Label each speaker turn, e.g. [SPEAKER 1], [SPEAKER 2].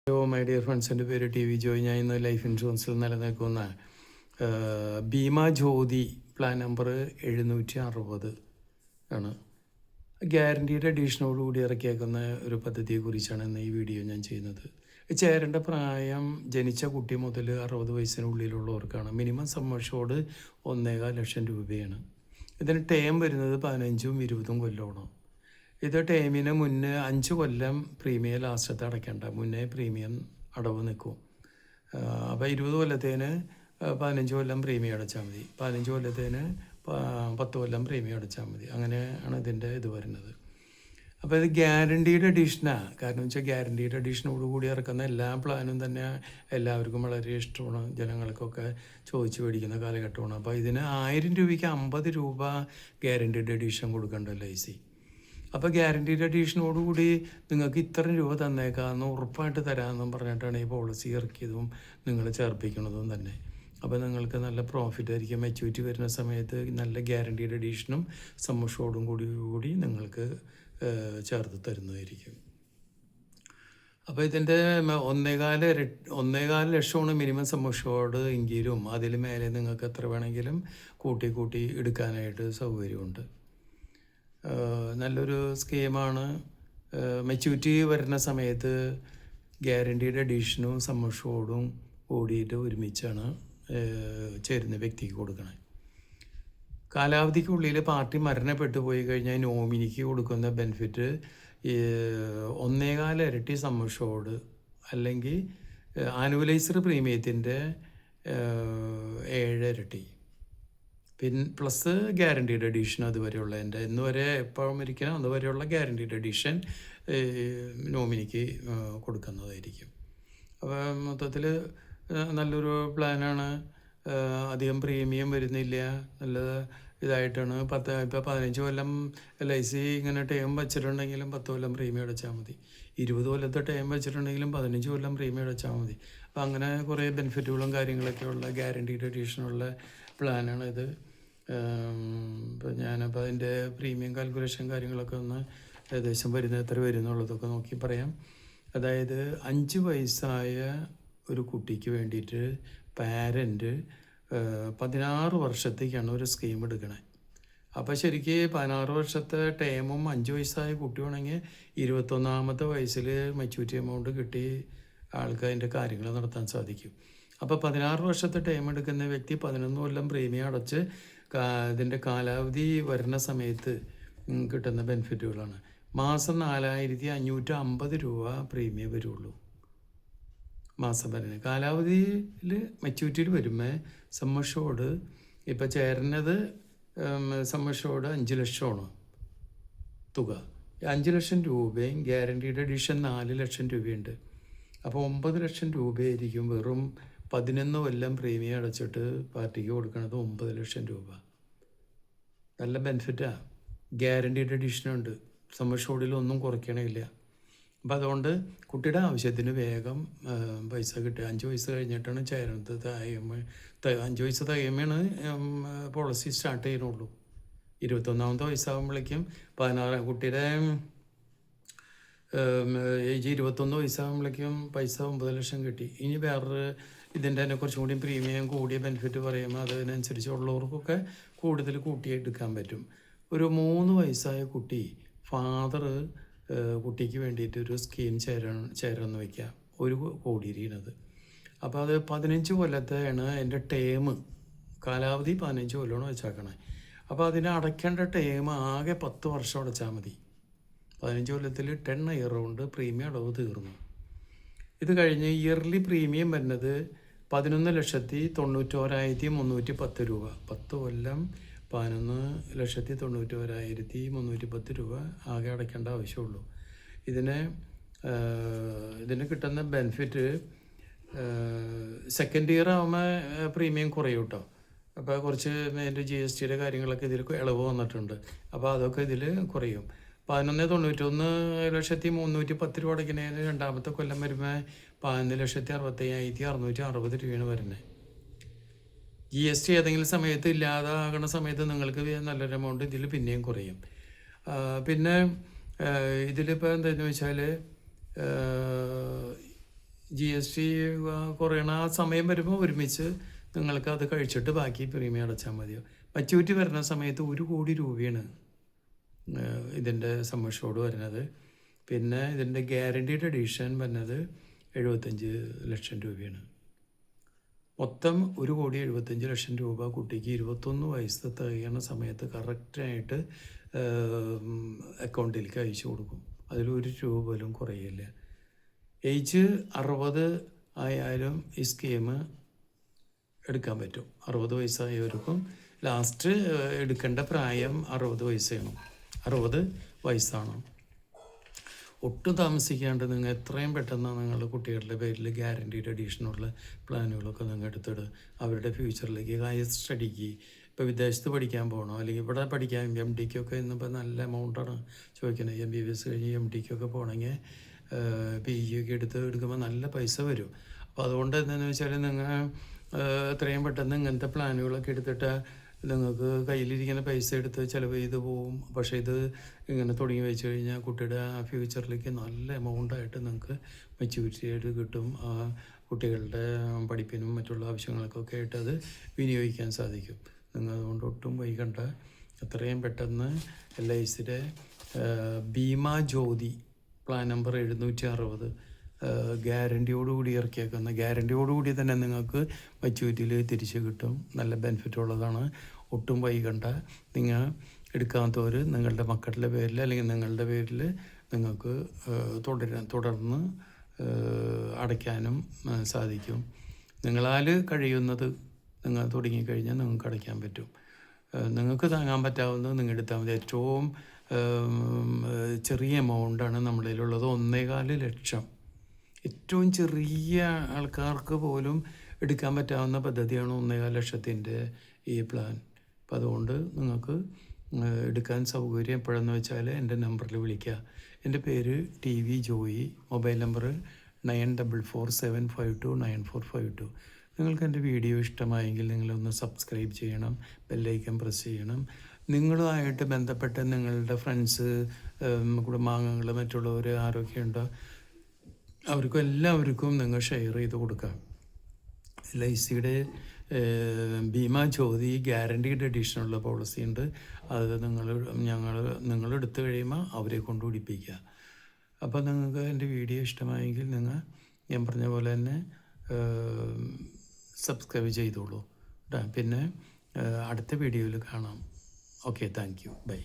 [SPEAKER 1] Hello my dear friends, എൻ്റെ പേര് T V Joy. ഞാൻ ഇന്ന് ലൈഫ് ഇൻഷുറൻസിൽ നിലനിൽക്കുന്ന ഭീമ ജ്യോതി പ്ലാൻ നമ്പർ 760 ആണ്. ഗ്യാരണ്ടീഡ് അഡീഷനോടുകൂടി ഇറക്കിയേക്കുന്ന ഒരു പദ്ധതിയെക്കുറിച്ചാണ് ഇന്ന് ഈ വീഡിയോ ഞാൻ ചെയ്യുന്നത്. ചേരേണ്ട പ്രായം ജനിച്ച കുട്ടി മുതൽ 60 വയസ്സിനുള്ളിലുള്ളവർക്കാണ്. മിനിമം സം അഷ്യൂർഡ് 1.25 ലക്ഷം രൂപയാണ്. ഇതിന് ടേം വരുന്നത് 15ഉം 20ഉം കൊല്ലമാണ്. ഇത് ടേമിന് മുന്നേ 5 കൊല്ലം പ്രീമിയം ലാസ്റ്റത്തെ അടയ്ക്കേണ്ട, മുന്നേ പ്രീമിയം അടവ് നിൽക്കും. അപ്പോൾ 20 കൊല്ലത്തേന് 15 കൊല്ലം പ്രീമിയം അടച്ചാൽ മതി, 15 കൊല്ലത്തേന് 10 കൊല്ലം പ്രീമിയം അടച്ചാൽ മതി. അങ്ങനെയാണ് ഇതിൻ്റെ ഇത് വരുന്നത്. അപ്പോൾ ഇത് ഗ്യാരണ്ടീഡ് അഡീഷനാണ്. കാരണം വെച്ചാൽ ഗ്യാരണ്ടീഡ് അഡീഷനോടുകൂടി ഇറക്കുന്ന എല്ലാ പ്ലാനും തന്നെ എല്ലാവർക്കും വളരെ ഇഷ്ടമാണ്, ജനങ്ങൾക്കൊക്കെ ചോദിച്ച് മേടിക്കുന്ന കാലഘട്ടമാണ്. അപ്പോൾ ഇതിന് 1000 രൂപയ്ക്ക് 50 രൂപ ഗ്യാരണ്ടീഡ് അഡീഷൻ കൊടുക്കേണ്ടല്ലോ LIC. അപ്പോൾ ഗ്യാരണ്ടീഡ് അഡീഷനോടുകൂടി നിങ്ങൾക്ക് ഇത്ര രൂപ തന്നേക്കാമെന്ന് ഉറപ്പായിട്ട് തരാമെന്നും പറഞ്ഞിട്ടാണ് ഈ പോളിസി ഇറക്കിയതും നിങ്ങൾ ചേർപ്പിക്കുന്നതും തന്നെ. അപ്പോൾ നിങ്ങൾക്ക് നല്ല പ്രോഫിറ്റ് ആയിരിക്കും. മെച്യൂരിറ്റി വരുന്ന സമയത്ത് നല്ല ഗ്യാരണ്ടീഡ് അഡീഷനും സമ്മഷോടും കൂടി നിങ്ങൾക്ക് ചേർത്ത് തരുന്നതായിരിക്കും. അപ്പോൾ ഇതിൻ്റെ 1.25 ലക്ഷമാണ് മിനിമം സമ്മഷോർഡ് എങ്കിലും അതിൽ മേലെ നിങ്ങൾക്ക് എത്ര വേണമെങ്കിലും കൂട്ടി എടുക്കാനായിട്ട് സൗകര്യമുണ്ട്. നല്ലൊരു സ്കീമാണ്. മെച്യൂരിറ്റി വരുന്ന സമയത്ത് ഗ്യാരണ്ടീഡ് അഡീഷനും സമ്മഷോർഡും കൂടിയിട്ട് ഒരുമിച്ചാണ് ചേരുന്ന വ്യക്തിക്ക് കൊടുക്കണം. കാലാവധിക്കുള്ളിൽ പാർട്ടി മരണപ്പെട്ടു പോയി കഴിഞ്ഞാൽ നോമിനിക്ക് കൊടുക്കുന്ന ബെനിഫിറ്റ് 1.25 ഇരട്ടി സമ്മഷോർഡ് അല്ലെങ്കിൽ ആനുവലൈസർ പ്രീമിയത്തിൻ്റെ 7 ഇരട്ടി പ്ലസ് ഗ്യാരണ്ടീഡ് അഡീഷൻ അതുവരെയുള്ള എൻ്റെ ഇന്ന് വരെ എപ്പോഴും ഇരിക്കണം അതുവരെയുള്ള ഗ്യാരണ്ടീഡ് അഡീഷൻ നോമിനിക്ക് കൊടുക്കുന്നതായിരിക്കും. അപ്പോൾ മൊത്തത്തിൽ നല്ലൊരു പ്ലാനാണ്. അധികം പ്രീമിയം വരുന്നില്ല, നല്ല ഇതായിട്ടാണ്. ഇപ്പോൾ 15 കൊല്ലം LIC ഇങ്ങനെ ടേം വെച്ചിട്ടുണ്ടെങ്കിലും 10 കൊല്ലം പ്രീമിയം അടച്ചാൽ മതി. 20 കൊല്ലത്തെ ടേം വെച്ചിട്ടുണ്ടെങ്കിലും 15 കൊല്ലം പ്രീമിയം അടച്ചാൽ മതി. അപ്പോൾ അങ്ങനെ കുറേ ബെനിഫിറ്റുകളും കാര്യങ്ങളൊക്കെ ഉള്ള ഗ്യാരണ്ടീഡ് അഡീഷനുള്ള പ്ലാനാണിത്. ഇപ്പോൾ ഞാനപ്പോൾ അതിൻ്റെ പ്രീമിയം കാൽക്കുലേഷൻ കാര്യങ്ങളൊക്കെ ഒന്ന് ഏകദേശം വരുന്നത് എത്ര വരുന്നുള്ളതൊക്കെ നോക്കി പറയാം. അതായത് 5 വയസ്സായ ഒരു കുട്ടിക്ക് വേണ്ടിയിട്ട് പാരൻറ്റ് 16 വർഷത്തേക്കാണ് ഒരു സ്കീം എടുക്കണേ. അപ്പോൾ ശരിക്ക് 16 വർഷത്തെ ടേമും 5 വയസ്സായ കുട്ടിയാണെങ്കിൽ 21ാമത്തെ വയസ്സിൽ മെച്യൂരിറ്റി എമൗണ്ട് കിട്ടി ആൾക്ക് അതിൻ്റെ കാര്യങ്ങൾ നടത്താൻ സാധിക്കും. അപ്പോൾ 16 വർഷത്തെ ടൈം എടുക്കുന്ന വ്യക്തി 11 കൊല്ലം പ്രീമിയം അടച്ച് ഇതിൻ്റെ കാലാവധി വരുന്ന സമയത്ത് കിട്ടുന്ന ബെനിഫിറ്റുകളാണ്. മാസം 4550 രൂപ പ്രീമിയം വരുള്ളൂ മാസം വരുന്നത്. കാലാവധിയിൽ മെച്യൂരിറ്റിയിൽ വരുമ്പോൾ സമ്മഷോർഡ് ഇപ്പോൾ ചേരുന്നത് സമ്മഷോർഡ് 5 ലക്ഷമാണ് തുക. 5 ലക്ഷം രൂപയും ഗ്യാരണ്ടീഡ് അഡീഷൻ 4 ലക്ഷം രൂപയുണ്ട്. അപ്പോൾ 9 ലക്ഷം രൂപയായിരിക്കും വെറും 11 കൊല്ലം പ്രീമിയം അടച്ചിട്ട് പാർട്ടിക്ക് കൊടുക്കുന്നത് 9 ലക്ഷം രൂപ. നല്ല ബെനിഫിറ്റാണ്. ഗ്യാരണ്ടീഡ് അഡീഷനുണ്ട്, സമ്മഷോർഡിലൊന്നും കുറയ്ക്കണില്ല. അപ്പോൾ അതുകൊണ്ട് കുട്ടിയുടെ ആവശ്യത്തിന് വേഗം പൈസ കിട്ടുക. 5 വയസ്സ് കഴിഞ്ഞിട്ടാണ് ചേരുന്നത്. 5 വയസ്സ് തികയുമ്പോഴാണ് പോളിസി സ്റ്റാർട്ട് ചെയ്യണുള്ളൂ. 21ാമത്തെ വയസ്സാകുമ്പോഴേക്കും കുട്ടിയുടെ ഏജ് 21 വയസ്സാകുമ്പോഴേക്കും പൈസ 9 ലക്ഷം കിട്ടി. ഇനി വേറൊരു ഇതിൻ്റെ തന്നെ കുറച്ചും കൂടി പ്രീമിയം കൂടിയ ബെനിഫിറ്റ് പറയുമ്പോൾ അതിനനുസരിച്ചുള്ളവർക്കൊക്കെ കൂടുതൽ കൂട്ടിയെടുക്കാൻ പറ്റും. ഒരു 3 വയസ്സായ കുട്ടി ഫാദർ കുട്ടിക്ക് വേണ്ടിയിട്ട് ഒരു സ്കീം ചേരാമെന്ന് വയ്ക്കുക, 1 കോടി ഇരിക്കുന്നത്. അപ്പോൾ അത് 15 കൊല്ലത്തെയാണ് എൻ്റെ ടേം. കാലാവധി 15 കൊല്ലമാണ് വെച്ചേക്കണേ. അപ്പോൾ അതിന് അടയ്ക്കേണ്ട ടേം ആകെ 10 വർഷം അടച്ചാൽ മതി. 15 കൊല്ലത്തിൽ 10 ഇയർ കൊണ്ട് പ്രീമിയം അടവ് തീർന്നു. ഇത് കഴിഞ്ഞ് ഇയർലി പ്രീമിയം വരുന്നത് 11,91,310 രൂപ. 10 കൊല്ലം 11,91,310 രൂപ ആകെ അടയ്ക്കേണ്ട ആവശ്യമുള്ളൂ. ഇതിന് കിട്ടുന്ന ബെനിഫിറ്റ് സെക്കൻഡ് ഇയർ ആകുമ്പോൾ പ്രീമിയം കുറയും കേട്ടോ. അപ്പോൾ കുറച്ച് അതിൻ്റെ GST കാര്യങ്ങളൊക്കെ ഇതിൽ ഇളവ് വന്നിട്ടുണ്ട്. അപ്പോൾ അതൊക്കെ ഇതിൽ കുറയും. 11,91,310 രൂപ അടയ്ക്കുന്നതിന് രണ്ടാമത്തെ കൊല്ലം വരുമ്പോൾ 11,65,660 രൂപയാണ് വരുന്നത്. GST ഏതെങ്കിലും സമയത്ത് ഇല്ലാതാകുന്ന സമയത്ത് നിങ്ങൾക്ക് നല്ലൊരു എമൗണ്ട് ഇതിൽ പിന്നെയും കുറയും. പിന്നെ ഇതിലിപ്പോൾ എന്താണെന്ന് വെച്ചാൽ GST കുറയണ ആ സമയം വരുമ്പോൾ ഒരുമിച്ച് നിങ്ങൾക്ക് അത് കഴിച്ചിട്ട് ബാക്കി പ്രീമിയം അടച്ചാൽ മതിയോ. മച്യൂരിറ്റി വരുന്ന സമയത്ത് 1 കോടി രൂപയാണ് ഇതിൻ്റെ സമ്മർഷോട് വരുന്നത്. പിന്നെ ഇതിൻ്റെ ഗ്യാരണ്ടീഡ് എഡീഷൻ വരുന്നത് 75 ലക്ഷം രൂപയാണ്. മൊത്തം 1,75,00,000 രൂപ കുട്ടിക്ക് 21 വയസ്സ് തികയുന്ന സമയത്ത് കറക്റ്റായിട്ട് അക്കൗണ്ടിലേക്ക് അയച്ചു കൊടുക്കും. അതിൽ1 രൂപ പോലും കുറയില്ല. ഏജ് 60 ആയാലും ഈ സ്കീം എടുക്കാൻ പറ്റും. 60 വയസ്സായവർക്കും ലാസ്റ്റ് എടുക്കേണ്ട പ്രായം 60 വയസ്സാണ്. ഒട്ടും താമസിക്കാണ്ട് നിങ്ങൾ എത്രയും പെട്ടെന്ന് നിങ്ങളുടെ കുട്ടികളുടെ പേരിൽ ഗ്യാരണ്ടീഡ് എഡീഷനുള്ള പ്ലാനുകളൊക്കെ നിങ്ങൾ എടുത്തിടുക. അവരുടെ ഫ്യൂച്ചറിലേക്ക് ഹയർ സ്റ്റഡിക്ക് ഇപ്പോൾ വിദേശത്ത് പഠിക്കാൻ പോകണോ, അല്ലെങ്കിൽ ഇവിടെ പഠിക്കാൻ MDക്കൊക്കെ ഇന്നിപ്പോൾ നല്ല എമൗണ്ടാണ് ചോദിക്കുന്നത്. MBBS കഴിഞ്ഞ് MDക്കൊക്കെ പോകണമെങ്കിൽ PG ഒക്കെ എടുക്കുമ്പോൾ നല്ല പൈസ വരും. അപ്പോൾ അതുകൊണ്ട് എന്താണെന്ന് വെച്ചാൽ നിങ്ങൾ എത്രയും പെട്ടെന്ന് ഇങ്ങനത്തെ പ്ലാനുകളൊക്കെ എടുത്തിട്ട് നിങ്ങൾക്ക് കയ്യിലിരിക്കുന്ന പൈസ എടുത്ത് ചിലവ് ചെയ്ത് പോവും. പക്ഷേ ഇത് ഇങ്ങനെ തുടങ്ങി വെച്ച് കഴിഞ്ഞാൽ കുട്ടിയുടെ ആ ഫ്യൂച്ചറിലേക്ക് നല്ല എമൗണ്ടായിട്ട് നിങ്ങൾക്ക് മെച്യൂരിറ്റി ആയിട്ട് കിട്ടും. ആ കുട്ടികളുടെ പഠിപ്പിനും മറ്റുള്ള ആവശ്യങ്ങൾക്കൊക്കെ ആയിട്ട് അത് വിനിയോഗിക്കാൻ സാധിക്കും. നിങ്ങൾ അതുകൊണ്ട് ഒട്ടും വൈകണ്ട, എത്രയും പെട്ടെന്ന് LICയുടെ ഭീമാ ജ്യോതി പ്ലാൻ നമ്പർ 760 ഗ്യാരണ്ടിയോടുകൂടി ഇറക്കിയേക്കുന്ന, ഗ്യാരണ്ടിയോടുകൂടി തന്നെ നിങ്ങൾക്ക് മച്യൂരിറ്റിയിൽ തിരിച്ച് കിട്ടും. നല്ല ബെനിഫിറ്റ് ഉള്ളതാണ്. ഒട്ടും വൈകണ്ട. നിങ്ങൾ എടുക്കാത്തവർ നിങ്ങളുടെ മക്കളുടെ പേരിൽ അല്ലെങ്കിൽ നിങ്ങളുടെ പേരിൽ നിങ്ങൾക്ക് തുടർന്ന് അടയ്ക്കാനും സാധിക്കും. നിങ്ങളാൽ കഴിയുന്നത് നിങ്ങൾ തുടങ്ങിക്കഴിഞ്ഞാൽ നിങ്ങൾക്ക് അടയ്ക്കാൻ പറ്റും. നിങ്ങൾക്ക് താങ്ങാൻ പറ്റാവുന്നത് നിങ്ങൾ എടുത്താൽ മതി. ഏറ്റവും ചെറിയ എമൗണ്ടാണ് നമ്മളിലുള്ളത്, 1.25 ലക്ഷം. ഏറ്റവും ചെറിയ ആൾക്കാർക്ക് പോലും എടുക്കാൻ പറ്റാവുന്ന പദ്ധതിയാണ് 1.25 ലക്ഷത്തിൻ്റെ ഈ പ്ലാൻ. അപ്പം അതുകൊണ്ട് നിങ്ങൾക്ക് എടുക്കാൻ സൗകര്യം എപ്പോഴെന്ന് വെച്ചാൽ എൻ്റെ നമ്പറിൽ വിളിക്കുക. എൻ്റെ പേര് TV ജോയി. Mobile number 9447529452. നിങ്ങൾക്ക് എൻ്റെ വീഡിയോ ഇഷ്ടമായെങ്കിൽ നിങ്ങളൊന്ന് സബ്സ്ക്രൈബ് ചെയ്യണം, ബെല്ലൈക്കൺ പ്രസ് ചെയ്യണം. നിങ്ങളുമായിട്ട് ബന്ധപ്പെട്ട നിങ്ങളുടെ ഫ്രണ്ട്സ്, കുടുംബാംഗങ്ങൾ, മറ്റുള്ളവർ ആരൊക്കെയുണ്ടോ അവർക്കും എല്ലാവർക്കും നിങ്ങൾ ഷെയർ ചെയ്ത് കൊടുക്കാം. LICയുടെ ഭീമാ ജ്യോതി ഗ്യാരണ്ടീഡ് എഡീഷനുള്ള പോളിസി ഉണ്ട്. അത് നിങ്ങൾ എടുത്തു കഴിയുമ്പോൾ അവരെ കൊണ്ട് പിടിപ്പിക്കുക. അപ്പോൾ നിങ്ങൾക്ക് എൻ്റെ വീഡിയോ ഇഷ്ടമായെങ്കിൽ നിങ്ങൾ ഞാൻ പറഞ്ഞ പോലെ തന്നെ സബ്സ്ക്രൈബ് ചെയ്തോളൂ. പിന്നെ അടുത്ത വീഡിയോയിൽ കാണാം. Okay, thank you, by.